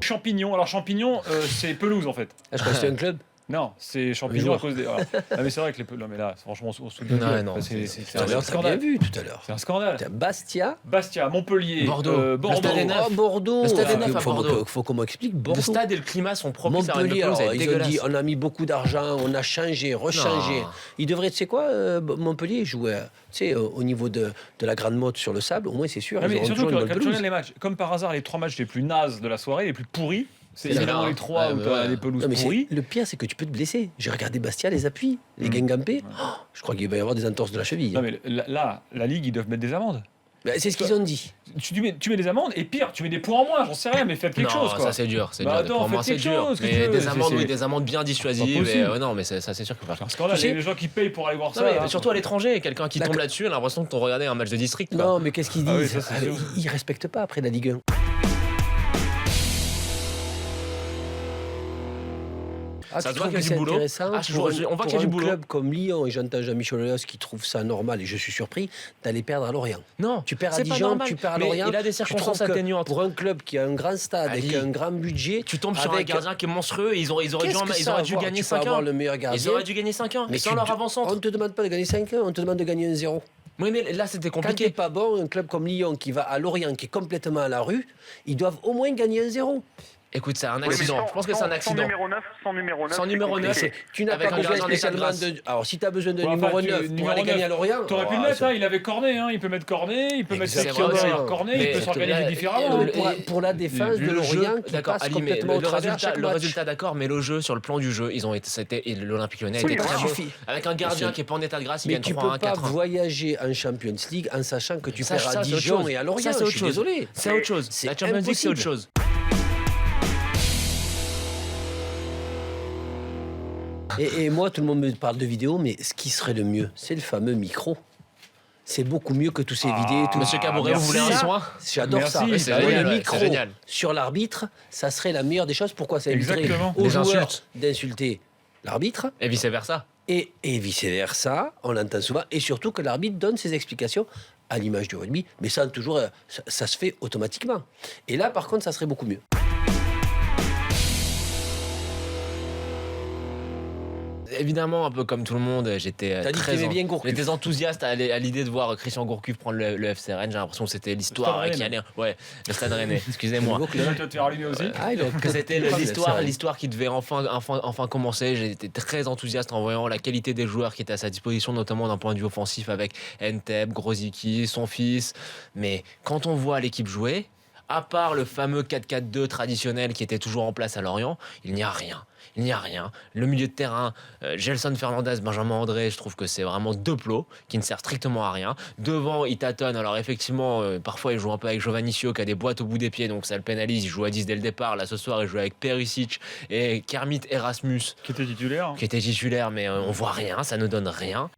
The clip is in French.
Champignon. Alors Champignon, c'est pelouse en fait. Ah, je crois que c'était un club. Non, c'est Champignon à cause des. Mais c'est vrai que non mais là, franchement, on se fout de Non, gueule. non, C'est Tout à l'heure, un t'as bien scandale. vu tout à l'heure. C'est un scandale. Bastia. Bastia, Montpellier, Bordeaux. Bordeaux. Le Stade est neuf. Oh, Bordeaux. Le Stade est Ah, neuf à Bordeaux. faut qu'on m'explique Bordeaux. Le stade et le climat sont propices à Montpellier, une pelouse, alors, elle est ils ont dit dégueulasse. on a mis beaucoup d'argent, on a changé, rechangé. Non. Ils devraient, tu sais quoi, Montpellier jouer, tu sais, au niveau de la grande motte sur le sable, au moins c'est sûr. Ah, ils mais auront surtout toujours que une quand bonne tu pelouse. regardes les matchs, comme par hasard, les 3 matchs les plus nazes de la soirée, les plus pourris, c'est C'est évidemment là, les 3 ouais, où tu as ouais. des pelouses Non, mais pourries. le pire, c'est que tu peux te blesser. J'ai regardé Bastia, les appuis, les Guingampé. Oh, je crois qu'il va y avoir des entorses de la cheville. Non mais là, la Ligue, ils doivent mettre des amendes. Ben, c'est ce qu'ils ont dit. Tu mets des amendes et pire, tu mets des points en moins, j'en sais rien, mais faites quelque chose quoi. Ça c'est dur, c'est Bah dur. attends, Pour moi faites c'est quelque dur. chose, qu'est-ce Mais que tu veux, des amendes, c'est- oui, des amendes bien pas dissuasives. possible. Non, mais ça c'est sûr que pas. C'est un scandale, Tu il y a sais- des gens qui payent pour aller voir ça. Non, mais hein. surtout à l'étranger, quelqu'un qui tombe D'accord. là-dessus, on a l'impression que t'as regardé un match de district. Quoi. Non, mais qu'est-ce qu'ils Ah oui, disent ça, c'est sûr. Ils respectent pas après la Ligue 1. Ça tu se voit trouves qu'il y a que du c'est boulot. intéressant Ah, pour on voit pour qu'il y a du un boulot. club comme Lyon, et j'entends Jean-Michel Aulas qui trouve ça normal, et je suis surpris, d'aller perdre à Lorient. Non, Tu perds à c'est pas Dijon, normal. tu perds à Mais Lorient. il a des Tu circonstances trouves que atténuantes. Pour un club qui a un grand stade et Ali, qui a un grand budget, Tu tombes sur un avec- gagardien qui est monstrueux et ils auraient dû, Qu'est-ce que ils ça auraient a dû à voir gagner Tu peux 5-1. avoir le meilleur gardien. Ils auraient dû gagner 5-1, mais sans leur on avant-centre. ne te demande pas de gagner 5-1, on te demande de gagner 1-0. Oui, mais là c'était Quand t'es compliqué. pas bon, un club comme Lyon qui va à Lorient, qui est complètement à la rue, ils doivent au moins gagner 1-0. Écoute, c'est un Oui, mais accident. Je pense que c'est un accident. Sans numéro 9, Sans numéro c'est 9, compliqué. Tu n'as Avec pas un besoin gardien d'état de spécialement grâce. de... Alors, si tu as besoin de Ouais, numéro enfin, 9 pour numéro aller 9, gagner à Lorient... T'aurais pu le mettre, hein, il avait Cornet, hein, il peut mettre Cornet, il peut mettre Exactement. Sergio Aguirre Cornet, il Mais peut s'organiser là, différemment. le- Pour la défense de le jeu, Lorient qui d'accord, passe Ali, mais complètement au travers chaque le match. résultat, d'accord, mais le jeu, sur le plan du jeu, ils ont été, et l'Olympique Lyonnais Oui, était très voilà. bon. Avec un gardien Monsieur. qui est pas en état de grâce, il Mais gagne tu 3-1, peux pas 4-1. voyager en Champions League en sachant que tu Ça, perds à c'est autre Dijon chose. et à Lorient. Ça, c'est Je autre suis chose. désolé. C'est autre chose. C'est La Champions League, c'est autre impossible. chose. Et moi, tout le monde me parle de vidéo, mais ce qui serait le mieux, c'est le fameux micro. C'est beaucoup mieux que tous ces vidéos. Tout Monsieur Cabouret, vous merci. voulez un Ça, soin? J'adore Merci. ça. Oui, c'est Moi, génial, le ouais, micro c'est génial. sur l'arbitre, ça serait la meilleure des choses. Pourquoi ça éviterait Exactement. aux Les joueurs insultes. d'insulter l'arbitre Et vice versa. et vice-versa, on l'entend souvent, et surtout que l'arbitre donne ses explications à l'image du rugby, mais ça, toujours, ça se fait automatiquement. Et là, par contre, ça serait beaucoup mieux. Évidemment, un peu comme tout le monde, j'étais T'as dit que très t'aimais bien Gourcuff. j'étais enthousiaste à l'idée de voir Christian Gourcuff prendre le FC Rennes. J'ai l'impression que c'était l'histoire Stade qui Rennais. allait. Ouais, le Stade Rennais. Excusez-moi. Gourcuff, Tu vas te faire allumer aussi. Ah, il a- Que c'était c'est l'histoire, vrai. l'histoire qui devait enfin commencer. J'étais très enthousiaste en voyant la qualité des joueurs qui étaient à sa disposition, notamment d'un point de vue offensif avec Nteb, Grosicki, son fils. Mais quand on voit l'équipe jouer, à part le fameux 4-4-2 traditionnel qui était toujours en place à Lorient, il n'y a rien. Il n'y a rien. Le milieu de terrain, Gelson Fernandez, Benjamin André, je trouve que c'est vraiment deux plots qui ne servent strictement à rien. Devant, il tâtonne. Alors effectivement, parfois il joue un peu avec Giovannicio qui a des boîtes au bout des pieds, donc ça le pénalise. Il joue à 10 dès le départ. Là ce soir, il joue avec Perisic et Kermit Erasmus Qui était titulaire. qui était titulaire, mais on voit rien, ça ne donne rien.